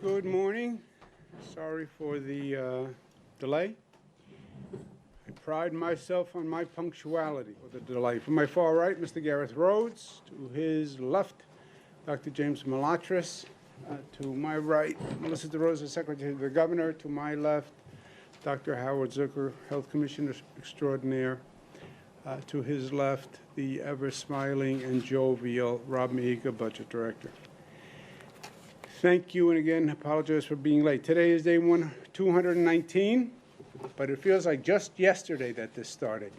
Good morning. Sorry for the delay. I pride myself on my punctuality for the delay. From my far right, Mr. Gareth Rhodes. To his left, Dr. James Malatras. To my right, Melissa DeRosa, Secretary of the Governor. To my left, Dr. Howard Zucker, Health Commissioner Extraordinaire. To his left, the ever-smiling and jovial Rob Mihica, Budget Director. Thank you, and again, apologize for being late. Today is day 219, but it feels like just yesterday that this started,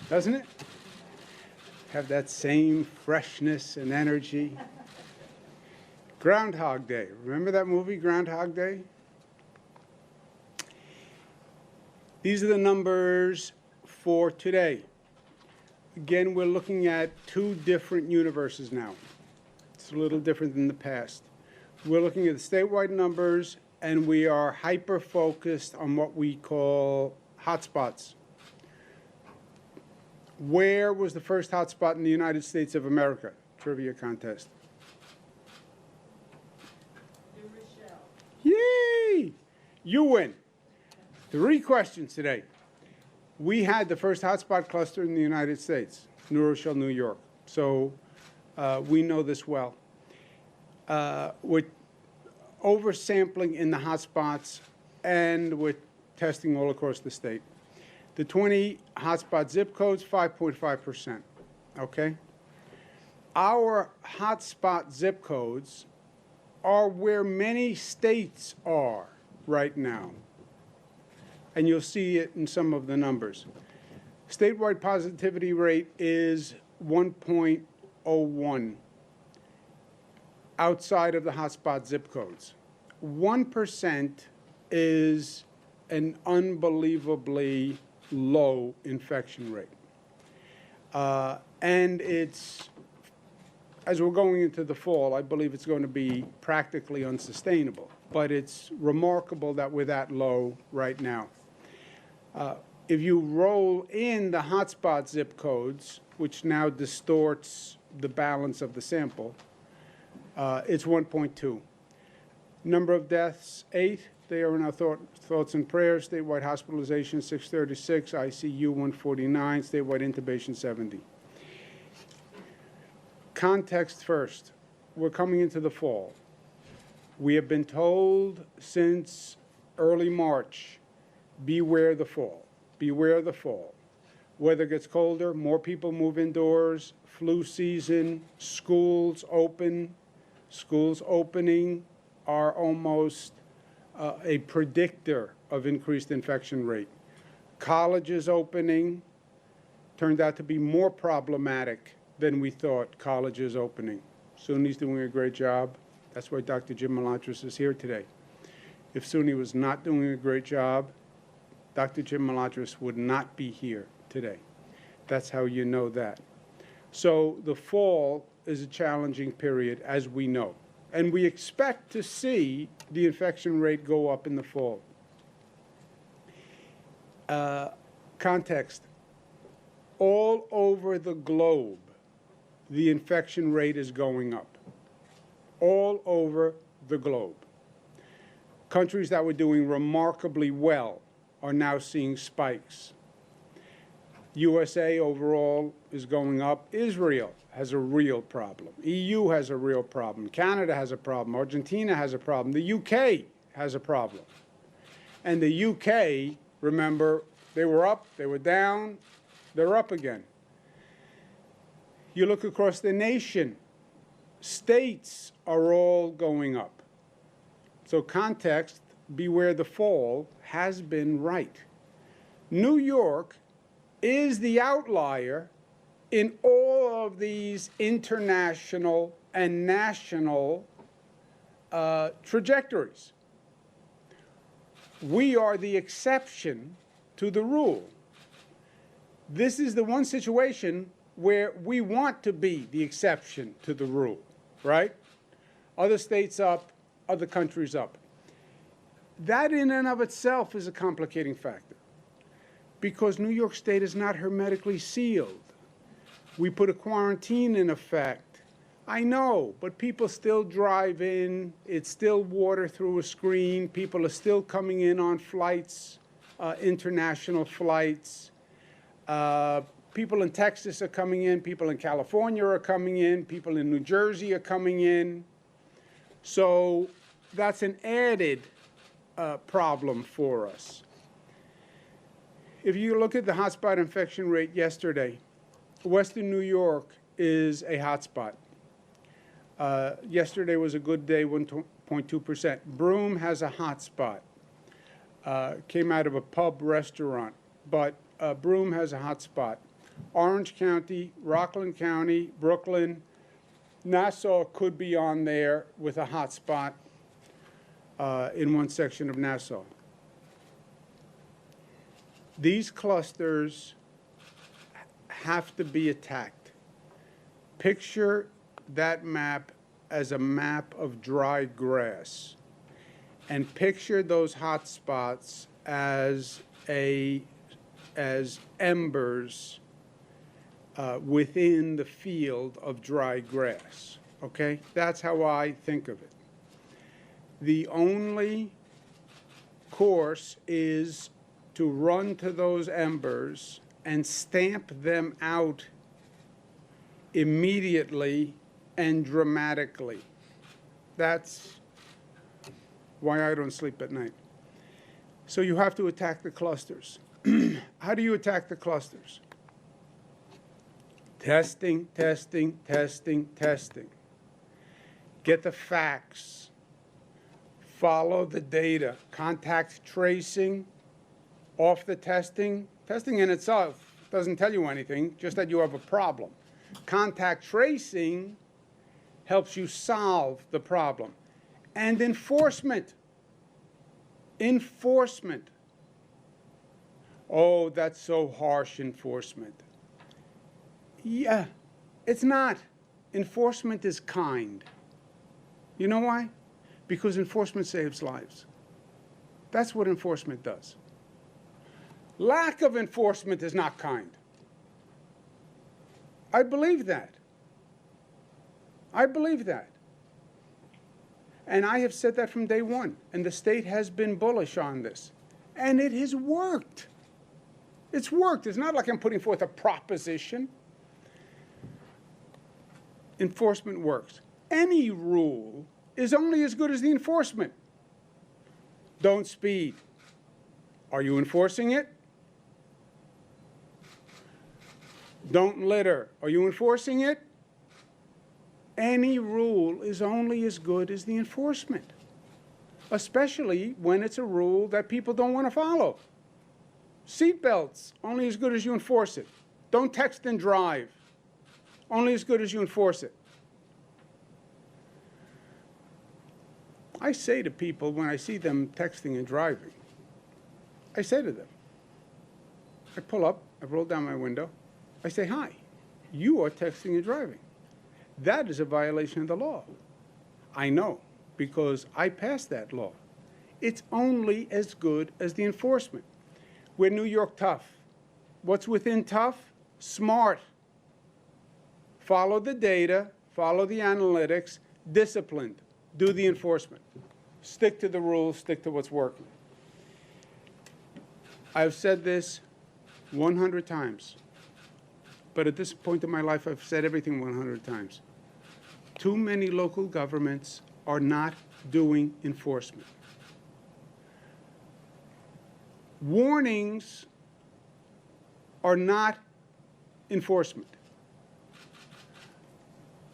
doesn't it? Have that same freshness and energy. Groundhog Day. Remember that movie, Groundhog Day? These are the numbers for today. Again, we're looking at two different universes now. It's a little different than the past. We're looking at the statewide numbers, and we are hyper-focused on what we call hotspots. Where was the first hotspot in the United States of America? Trivia contest. New Rochelle. Yay! You win. 3 questions today. We had the first hotspot cluster in the United States, New Rochelle, New York. So we know this well. With oversampling in the hotspots, and with testing all across the state. The 20 hotspot zip codes, 5.5%. Okay? Our hotspot zip codes are where many states are right now. And you'll see it in some of the numbers. Statewide positivity rate is 1.01 outside of the hotspot zip codes. 1% is an unbelievably low infection rate. And it's, as we're going into the fall, I believe it's going to be practically unsustainable. But it's remarkable that we're that low right now. If you roll in the hotspot zip codes, which now distorts the balance of the sample, it's 1.2. Number of deaths, 8. They are in our thoughts and prayers. Statewide hospitalization, 636. ICU, 149. Statewide intubation, 70. Context first. We're coming into the fall. We have been told since early March, beware the fall. Beware the fall. Weather gets colder, more people move indoors, flu season, schools open. Schools opening are almost a predictor of increased infection rate. Colleges opening turned out to be more problematic than we thought, colleges opening. SUNY's doing a great job. That's why Dr. Jim Malatras is here today. If SUNY was not doing a great job, Dr. Jim Malatras would not be here today. That's how you know that. So the fall is a challenging period, as we know. And we expect to see the infection rate go up in the fall. Context. All over the globe, the infection rate is going up. All over the globe. Countries that were doing remarkably well are now seeing spikes. USA overall is going up. Israel has a real problem. EU has a real problem. Canada has a problem. Argentina has a problem. The UK has a problem. And the UK, remember, they were up, they were down, they're up again. You look across the nation, states are all going up. So context, beware the fall, has been right. New York is the outlier in all of these international and national trajectories. We are the exception to the rule. This is the one situation where we want to be the exception to the rule, right? Other states up, other countries up. That in and of itself is a complicating factor because New York State is not hermetically sealed. We put a quarantine in effect I know, but people still drive in. It's still water through a screen. People are still coming in on flights, international flights. People in Texas are coming in. People in California are coming in. People in New Jersey are coming in. So that's an added problem for us. If you look at the hotspot infection rate yesterday, Western New York is a hotspot. Yesterday was a good day, 1.2%. Broome has a hotspot. Came out of a pub restaurant, but Broome has a hotspot. Orange County, Rockland County, Brooklyn, Nassau could be on there with a hotspot in one section of Nassau. These clusters have to be attacked. Picture that map as a map of dry grass, and picture those hot spots as embers within the field of dry grass. Okay, that's how I think of it. The only course is to run to those embers and stamp them out immediately and dramatically. That's why I don't sleep at night. So you have to attack the clusters. How do you attack the clusters? Testing, testing, testing, testing. Get the facts. Follow the data. Contact tracing off the testing. Testing in itself doesn't tell you anything, just that you have a problem. Contact tracing helps you solve the problem. And enforcement. Enforcement. Oh, that's so harsh, enforcement. Yeah, it's not. Enforcement is kind. You know why? Because enforcement saves lives. That's what enforcement does. Lack of enforcement is not kind. I believe that. I believe that. And I have said that from day one. And the state has been bullish on this. And it has worked. It's worked. It's not like I'm putting forth a proposition. Enforcement works. Any rule is only as good as the enforcement. Don't speed. Are you enforcing it? Don't litter. Are you enforcing it? Any rule is only as good as the enforcement, especially when it's a rule that people don't want to follow. Seatbelts, only as good as you enforce it. Don't text and drive, only as good as you enforce it. I say to people when I see them texting and driving, I say to them, I pull up, I roll down my window, I say, hi, you are texting and driving. That is a violation of the law. I know, because I passed that law. It's only as good as the enforcement. We're New York tough. What's within tough? Smart. Follow the data, follow the analytics, disciplined. Do the enforcement. Stick to the rules, stick to what's working. I've said this 100 times. But at this point in my life, I've said everything 100 times. Too many local governments are not doing enforcement. Warnings are not enforcement.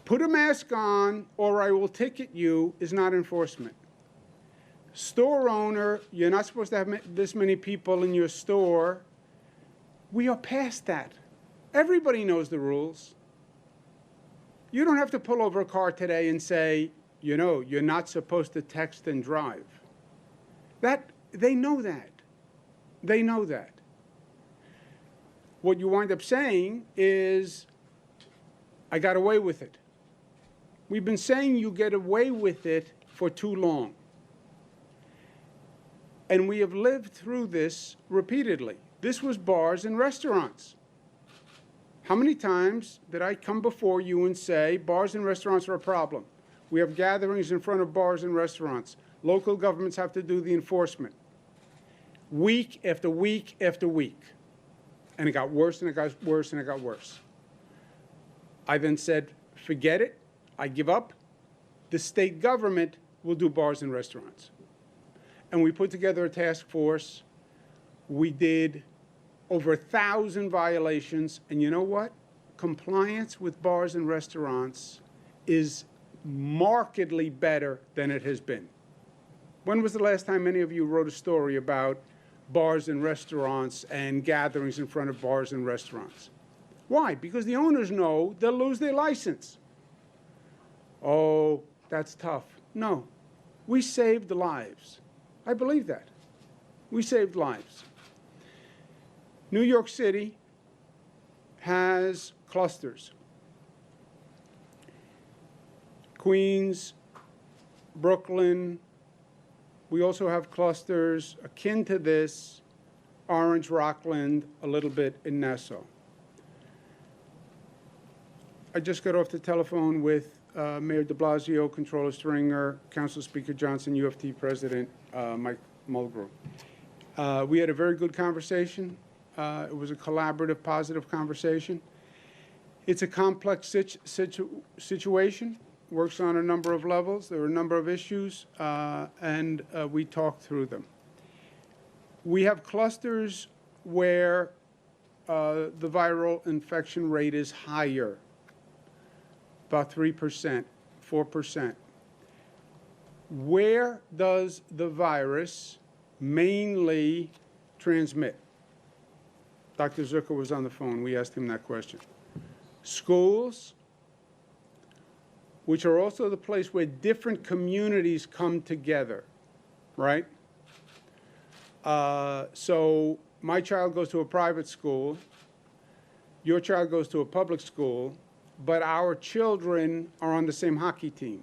Put a mask on or I will ticket you is not enforcement. Store owner, you're not supposed to have this many people in your store. We are past that. Everybody knows the rules. You don't have to pull over a car today and say, you know, you're not supposed to text and drive. They know that. They know that. What you wind up saying is, I got away with it. We've been saying you get away with it for too long. And we have lived through this repeatedly. This was bars and restaurants. How many times did I come before you and say bars and restaurants are a problem? We have gatherings in front of bars and restaurants. Local governments have to do the enforcement. Week after week after week. And it got worse and it got worse and it got worse. I then said, forget it. I give up. The state government will do bars and restaurants. And we put together a task force. We did over 1,000 violations. And you know what? Compliance with bars and restaurants is markedly better than it has been. When was the last time any of you wrote a story about bars and restaurants and gatherings in front of bars and restaurants? Why? Because the owners know they'll lose their license. Oh, that's tough. No. We saved lives. I believe that. We saved lives. New York City has clusters. Queens, Brooklyn. We also have clusters akin to this, Orange, Rockland, a little bit in Nassau. I just got off the telephone with Mayor de Blasio, Controller Stringer, Council Speaker Johnson, UFT President Mike Mulgrew. We had a very good conversation. It was a collaborative, positive conversation. It's a complex situation, works on a number of levels. There are a number of issues, and we talked through them. We have clusters where the viral infection rate is higher, about 3%, 4%. Where does the virus mainly transmit? Dr. Zucker was on the phone. We asked him that question. Schools, which are also the place where different communities come together, right? So my child goes to a private school, your child goes to a public school, but our children are on the same hockey team,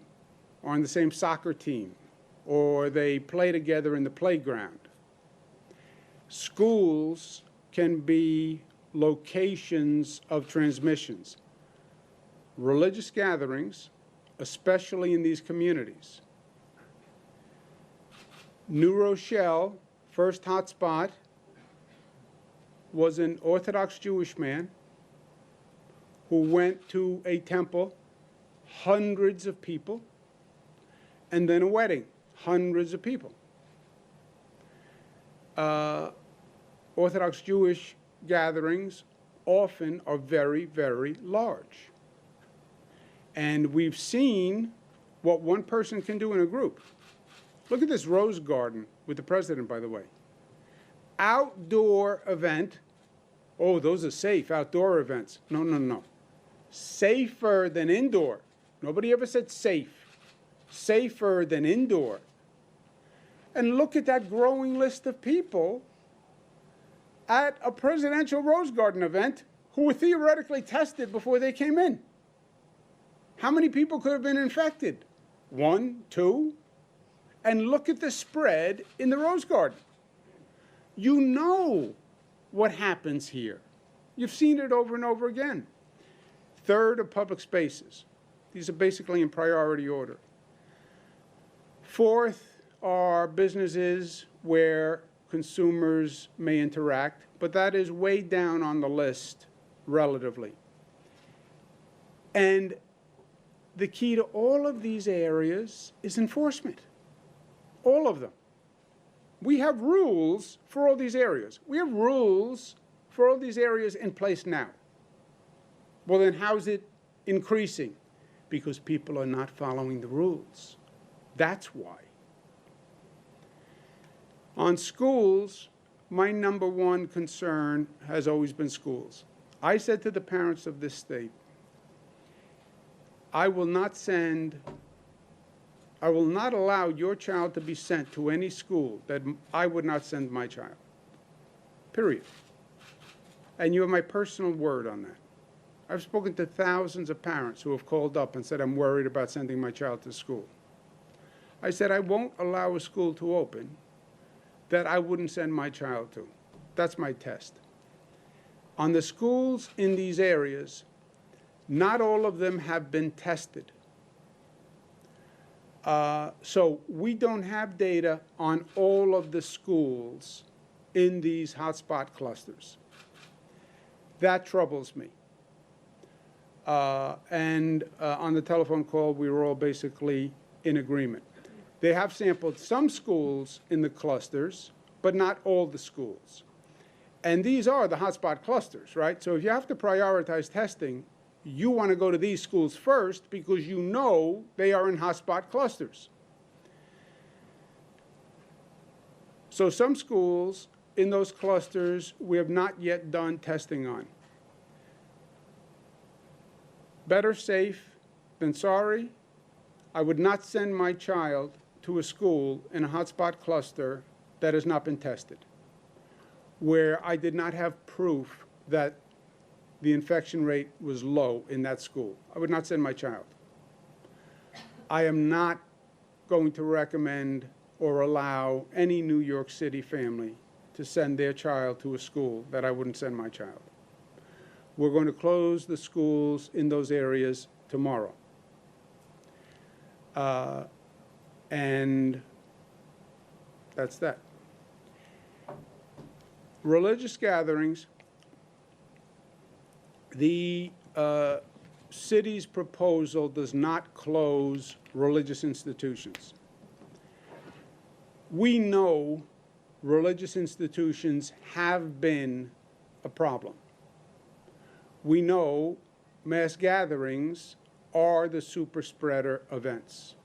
or on the same soccer team, or they play together in the playground. Schools can be locations of transmissions. Religious gatherings, especially in these communities. New Rochelle, first hotspot, was an Orthodox Jewish man who went to a temple, hundreds of people, and then a wedding, hundreds of people. Orthodox Jewish gatherings often are very, very large. And we've seen what one person can do in a group. Look at this rose garden with the president, by the way. Outdoor event. Oh, those are safe, outdoor events. No, no, no. Safer than indoor. Nobody ever said safe. Safer than indoor. And look at that growing list of people at a presidential rose garden event who were theoretically tested before they came in. How many people could have been infected? 1, 2? And look at the spread in the rose garden. You know what happens here. You've seen it over and over again. Third are public spaces. These are basically in priority order. Fourth are businesses where consumers may interact, but that is way down on the list relatively. And the key to all of these areas is enforcement. All of them. We have rules for all these areas. We have rules for all these areas in place now. Well, then how's it increasing? Because people are not following the rules. That's why. On schools, my number one concern has always been schools. I said to the parents of this state, I will not allow your child to be sent to any school that I would not send my child. Period. And you have my personal word on that. I've spoken to thousands of parents who have called up and said, I'm worried about sending my child to school. I said, I won't allow a school to open that I wouldn't send my child to. That's my test. On the schools in these areas, not all of them have been tested. So we don't have data on all of the schools in these hotspot clusters. That troubles me. And on the telephone call, we were all basically in agreement. They have sampled some schools in the clusters, but not all the schools. And these are the hotspot clusters, right? So if you have to prioritize testing, you want to go to these schools first because you know they are in hotspot clusters. So some schools in those clusters we have not yet done testing on. Better safe than sorry. I would not send my child to a school in a hotspot cluster that has not been tested, where I did not have proof that the infection rate was low in that school. I would not send my child. I am not going to recommend or allow any New York City family to send their child to a school that I wouldn't send my child. We're going to close the schools in those areas tomorrow. And that's that. Religious gatherings, the city's proposal does not close religious institutions. We know religious institutions have been a problem. We know mass gatherings are the super spreader events.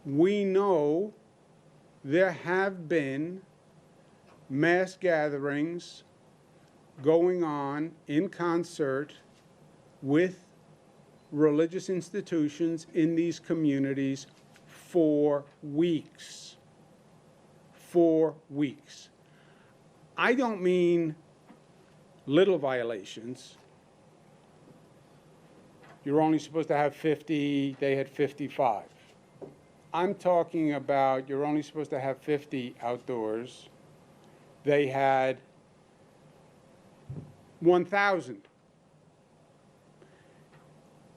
We know there have been mass gatherings going on in concert with religious institutions in these communities for weeks. For weeks. I don't mean little violations. You're only supposed to have 50, they had 55. I'm talking about you're only supposed to have 50 outdoors. They had 1,000.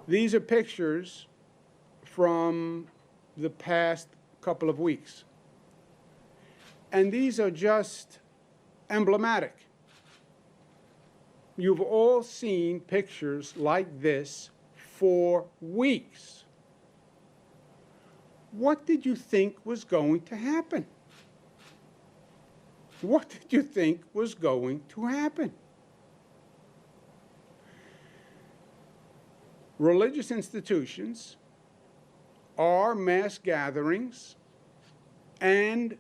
These are pictures from the past couple of weeks. And these are just emblematic. You've all seen pictures like this for weeks. What did you think was going to happen? What did you think was going to happen? Religious institutions are mass gatherings and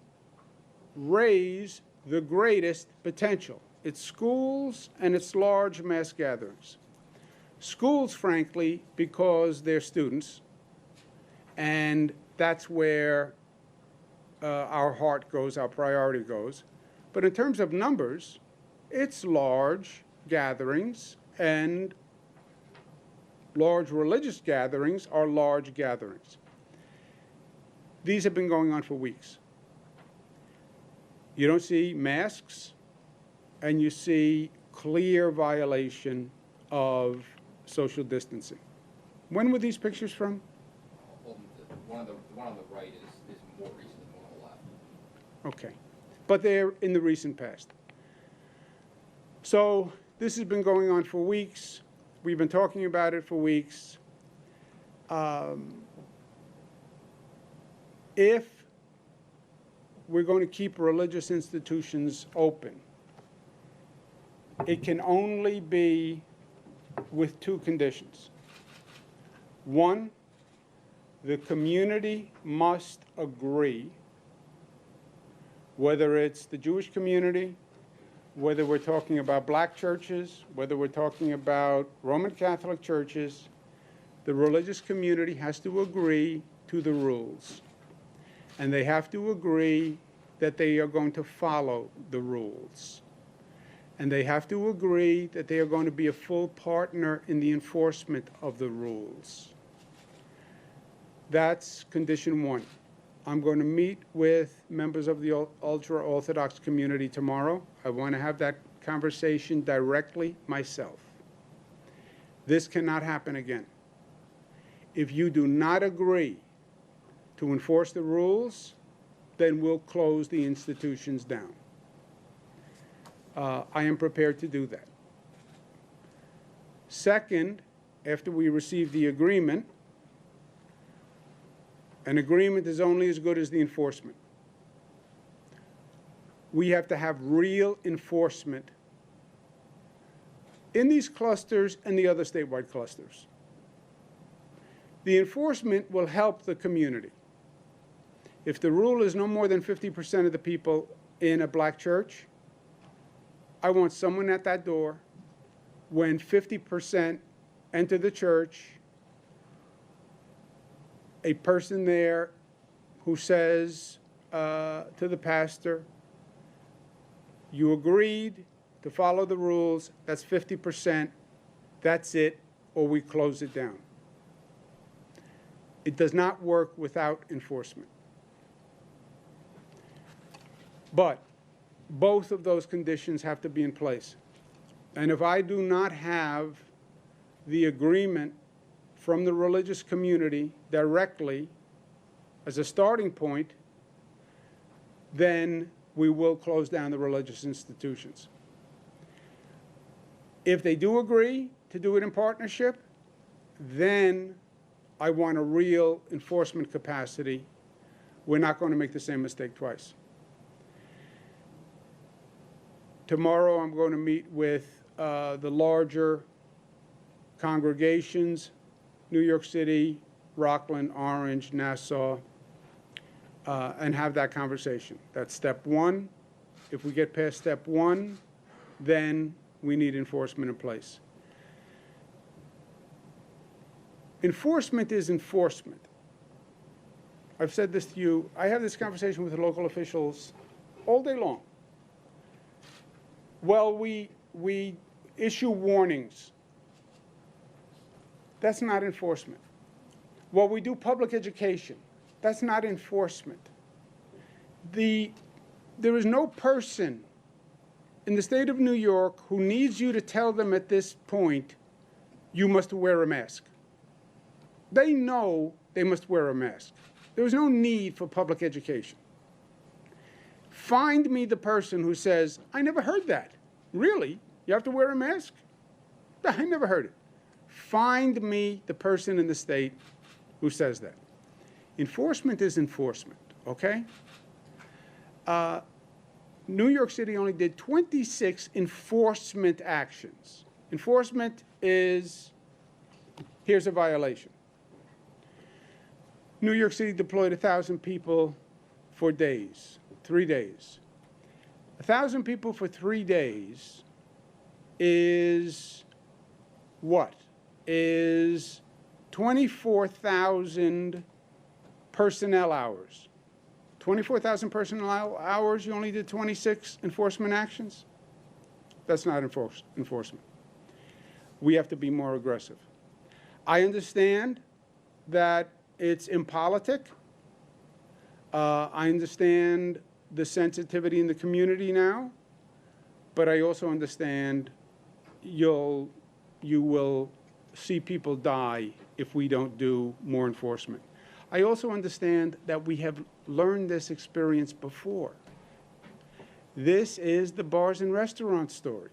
raise the greatest potential. It's schools and it's large mass gatherings. Schools, frankly, because they're students, and that's where our heart goes, our priority goes. But in terms of numbers, it's large gatherings, and large religious gatherings are large gatherings. These have been going on for weeks. You don't see masks, and you see clear violation of social distancing. When were these pictures from? The one on the right is more recent than the one on the left. Okay. But they're in the recent past. So this has been going on for weeks. We've been talking about it for weeks. If we're going to keep religious institutions open, it can only be with two conditions. One, the community must agree, whether it's the Jewish community, whether we're talking about black churches, whether we're talking about Roman Catholic churches, the religious community has to agree to the rules. And they have to agree that they are going to follow the rules. And they have to agree that they are going to be a full partner in the enforcement of the rules. That's condition one. I'm going to meet with members of the ultra-Orthodox community tomorrow. I want to have that conversation directly myself. This cannot happen again. If you do not agree to enforce the rules, then we'll close the institutions down. I am prepared to do that. Second, after we receive the agreement, an agreement is only as good as the enforcement. We have to have real enforcement in these clusters and the other statewide clusters. The enforcement will help the community. If the rule is no more than 50% of the people in a black church, I want someone at that door when 50% enter the church, a person there who says to the pastor, you agreed to follow the rules, that's 50%, that's it, or we close it down. It does not work without enforcement. But both of those conditions have to be in place. And if I do not have the agreement from the religious community directly as a starting point, then we will close down the religious institutions. If they do agree to do it in partnership, then I want a real enforcement capacity. We're not going to make the same mistake twice. Tomorrow I'm going to meet with the larger congregations, New York City, Rockland, Orange, Nassau, and have that conversation. That's step one. If we get past step one, then we need enforcement in place. Enforcement is enforcement. I've said this to you. I have this conversation with the local officials all day long. Well, we issue warnings. That's not enforcement. Well, we do public education. That's not enforcement. There is no person in the state of New York who needs you to tell them at this point, you must wear a mask. They know they must wear a mask. There is no need for public education. Find me the person who says, I never heard that. Really? You have to wear a mask? I never heard it. Find me the person in the state who says that. Enforcement is enforcement, okay? New York City only did 26 enforcement actions. Enforcement is, here's a violation. New York City deployed 1,000 people for days, 3 days. 1,000 people for 3 days is what? Is 24,000 personnel hours. 24,000 personnel hours, you only did 26 enforcement actions? That's not enforcement. We have to be more aggressive. I understand that it's impolitic. I understand the sensitivity in the community now, but I also understand you will see people die if we don't do more enforcement. I also understand that we have learned this experience before. This is the bars and restaurants story.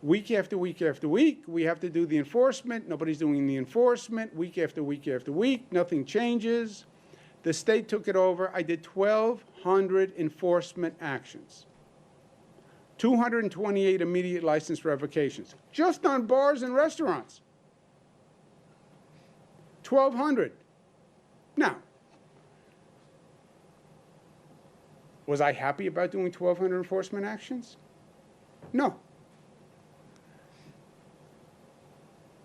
Week after week after week, we have to do the enforcement. Nobody's doing the enforcement. Week after week after week, nothing changes. The state took it over. I did 1,200 enforcement actions. 228 immediate license revocations, just on bars and restaurants. 1,200. Now, was I happy about doing 1,200 enforcement actions? No.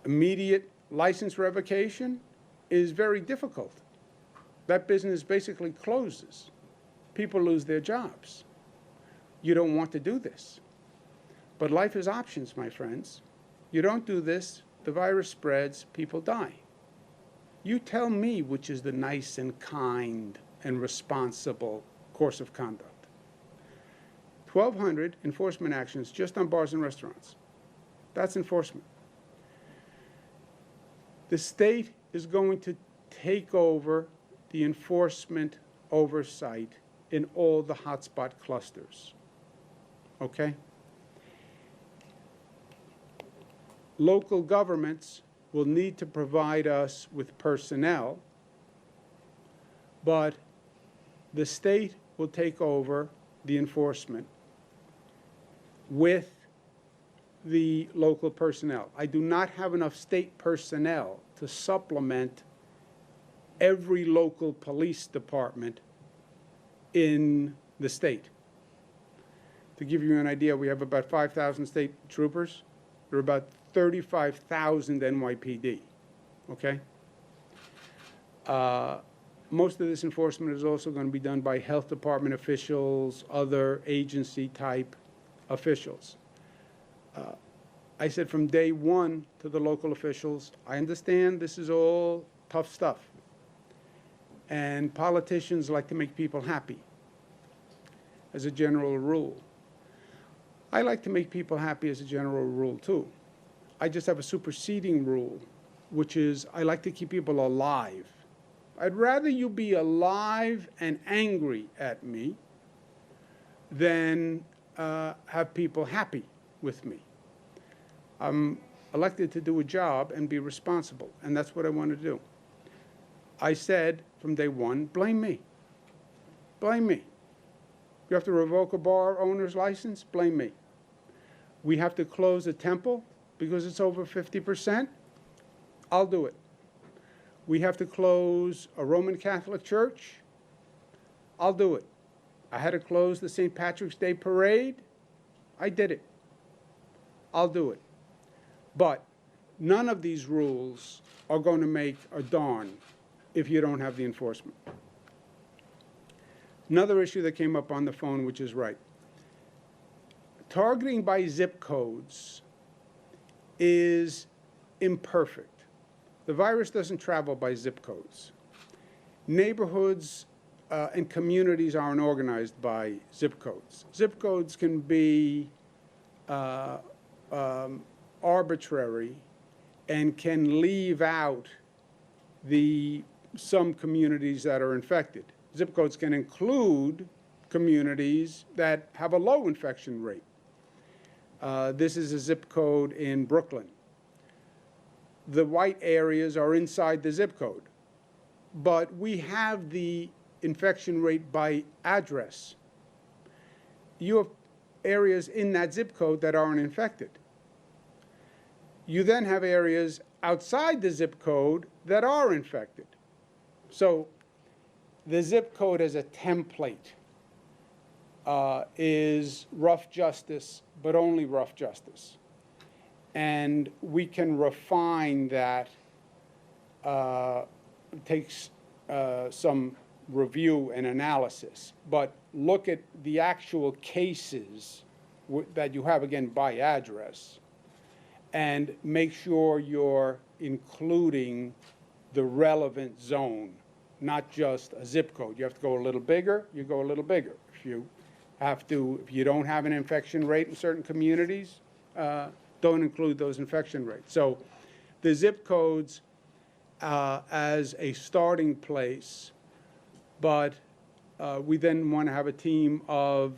Immediate license revocation is very difficult. That business basically closes. People lose their jobs. You don't want to do this. But life is options, my friends. You don't do this, the virus spreads, people die. You tell me which is the nice and kind and responsible course of conduct. 1,200 enforcement actions just on bars and restaurants. That's enforcement. The state is going to take over the enforcement oversight in all the hotspot clusters. Okay? Local governments will need to provide us with personnel, but the state will take over the enforcement with the local personnel. I do not have enough state personnel to supplement every local police department in the state. To give you an idea, we have about 5,000 state troopers. There are about 35,000 NYPD, okay? Most of this enforcement is also going to be done by health department officials, other agency-type officials. I said from day one to the local officials, I understand this is all tough stuff. And politicians like to make people happy, as a general rule. I like to make people happy as a general rule, too. I just have a superseding rule, which is I like to keep people alive. I'd rather you be alive and angry at me than have people happy with me. I'm elected to do a job and be responsible, and that's what I want to do. I said from day one, blame me. Blame me. You have to revoke a bar owner's license? Blame me. We have to close a temple because it's over 50%? I'll do it. We have to close a Roman Catholic church? I'll do it. I had to close the St. Patrick's Day parade? I did it. I'll do it. But none of these rules are going to make a darn if you don't have the enforcement. Another issue that came up on the phone, which is right. Targeting by zip codes is imperfect. The virus doesn't travel by zip codes. Neighborhoods and communities aren't organized by zip codes. Zip codes can be arbitrary and can leave out some communities that are infected. Zip codes can include communities that have a low infection rate. This is a zip code in Brooklyn. The white areas are inside the zip code, but we have the infection rate by address. You have areas in that zip code that aren't infected. You then have areas outside the zip code that are infected. So the zip code as a template is rough justice, but only rough justice. And we can refine that. It takes some review and analysis, but look at the actual cases that you have, again, by address, and make sure you're including the relevant zone, not just a zip code. You have to go a little bigger, you go a little bigger. If you don't have an infection rate in certain communities, don't include those infection rates. So the zip codes as a starting place, but we then want to have a team of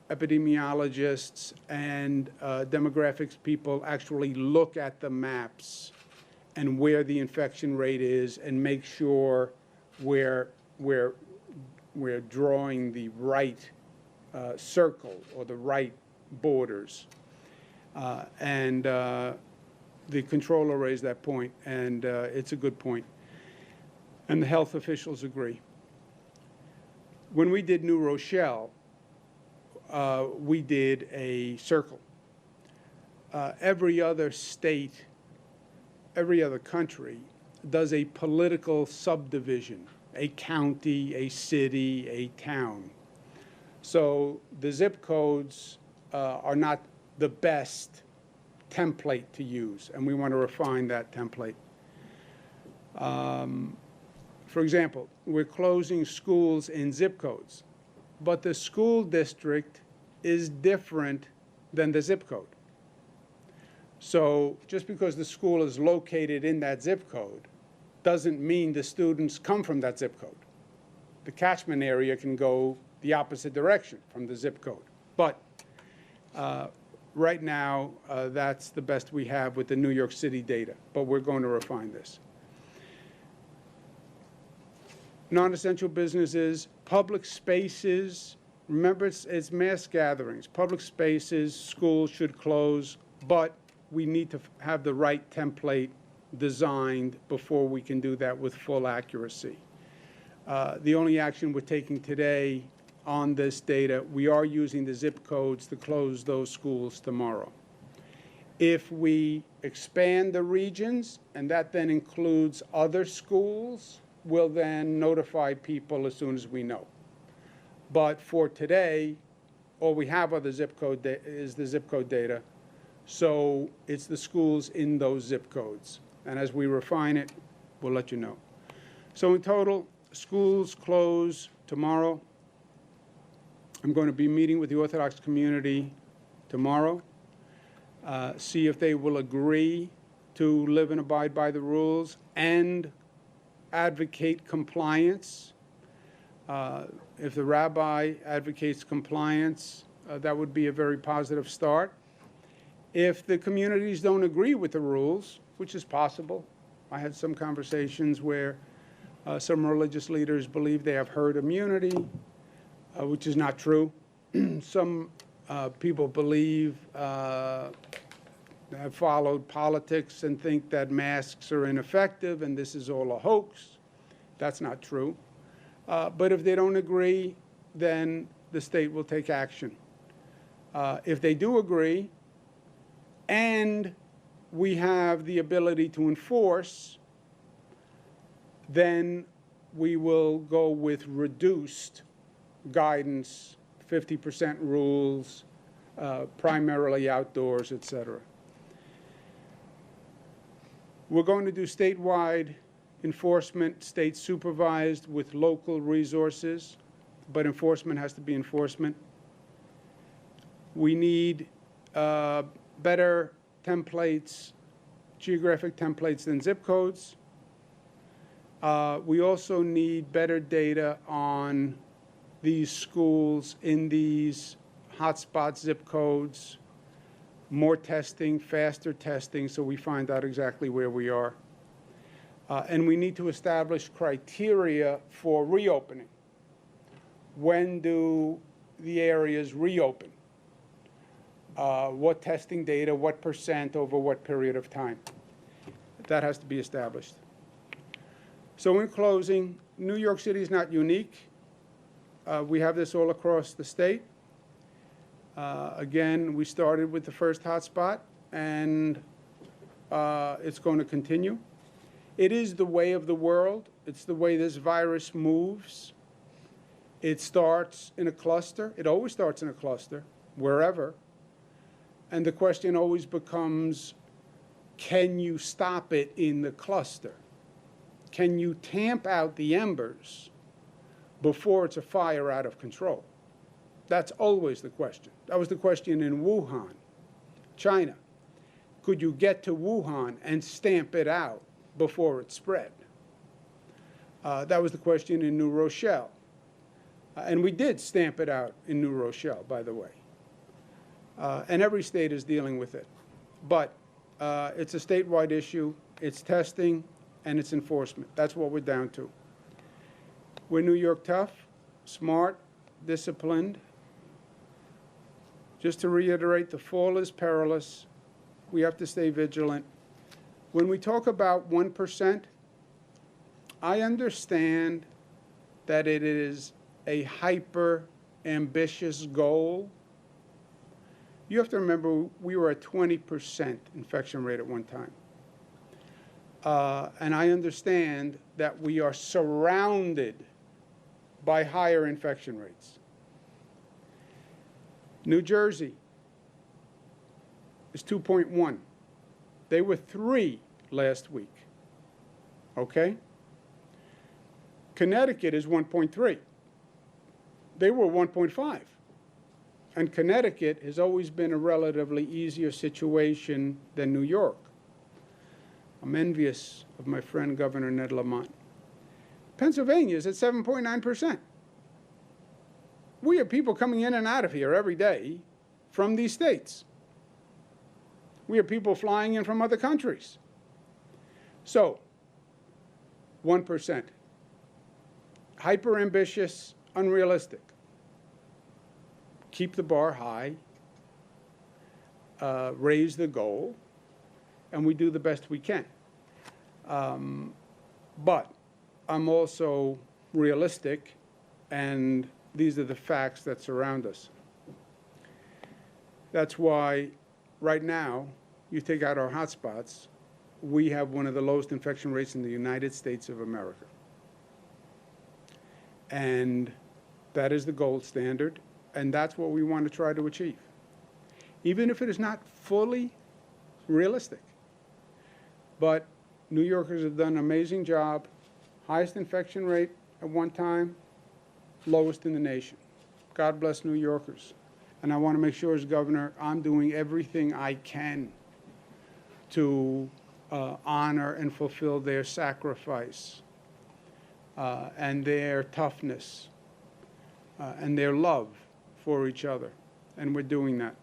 epidemiologists and demographics people actually look at the maps and where the infection rate is and make sure we're drawing the right circle or the right borders. The controller raised that point, and it's a good point. And the health officials agree. When we did New Rochelle, we did a circle. Every other state, every other country does a political subdivision, a county, a city, a town. So the zip codes are not the best template to For example, we're closing schools in zip codes, but the school district is different than the zip code. So just because the school is located in that zip code doesn't mean the students come from that zip code. The catchment area can go the opposite direction from the zip code. But right now, that's the best we have with the New York City data, but we're going to refine this. Non-essential businesses, public spaces, remember it's mass gatherings. Public spaces, schools should close, but we need to have the right template designed before we can do that with full accuracy. The only action we're taking today on this data, we are using the zip codes to close those schools tomorrow. If we expand the regions, and that then includes other schools, we'll then notify people as soon as we know. But for today, all we have are the zip code is the zip code data. So it's the schools in those zip codes. And as we refine it, we'll let you know. So in total, schools close tomorrow. I'm going to be meeting with the Orthodox community tomorrow, see if they will agree to live and abide by the rules and advocate compliance. If the rabbi advocates compliance, that would be a very positive start. If the communities don't agree with the rules, which is possible, I had some conversations where some religious leaders believe they have herd immunity, which is not true. Some people believe, have followed politics and think that masks are ineffective and this is all a hoax. That's not true. But if they don't agree, then the state will take action. If they do agree, and we have the ability to enforce, then we will go with reduced guidance, 50% rules, primarily outdoors, et cetera. We're going to do statewide enforcement, state supervised with local resources, but enforcement has to be enforcement. We need better templates, geographic templates than zip codes. We also need better data on these schools in these hotspot zip codes, more testing, faster testing, so we find out exactly where we are. And we need to establish criteria for reopening. When do the areas reopen? What testing data, what percent over what period of time? That has to be established. So in closing, New York City is not unique. We have this all across the state. Again, we started with the first hotspot, and it's going to continue. It is the way of the world. It's the way this virus moves. It starts in a cluster. It always starts in a cluster, wherever. And the question always becomes, can you stop it in the cluster? Can you tamp out the embers before it's a fire out of control? That's always the question. That was the question in Wuhan, China. Could you get to Wuhan and stamp it out before it spread? That was the question in New Rochelle. And we did stamp it out in New Rochelle, by the way. And every state is dealing with it. But it's a statewide issue. It's testing and it's enforcement. That's what we're down to. We're New York tough, smart, disciplined. Just to reiterate, the fall is perilous. We have to stay vigilant. When we talk about 1%, I understand that it is a hyper-ambitious goal. You have to remember, we were at 20% infection rate at one time. And I understand that we are surrounded by higher infection rates. New Jersey is 2.1. They were 3 last week, okay? Connecticut is 1.3. They were 1.5. And Connecticut has always been a relatively easier situation than New York. I'm envious of my friend Governor Ned Lamont. Pennsylvania is at 7.9%. We have people coming in and out of here every day from these states. We have people flying in from other countries. So, 1%. Hyper ambitious, unrealistic. Keep the bar high, raise the goal, and we do the best we can. But I'm also realistic, and these are the facts that surround us. That's why right now, you take out our hotspots, we have one of the lowest infection rates in the United States of America. And that is the gold standard, and that's what we want to try to achieve, even if it is not fully realistic. But New Yorkers have done an amazing job. Highest infection rate at one time, lowest in the nation. God bless New Yorkers. And I want to make sure as governor, I'm doing everything I can to honor and fulfill their sacrifice and their toughness and their love for each other. And we're doing that.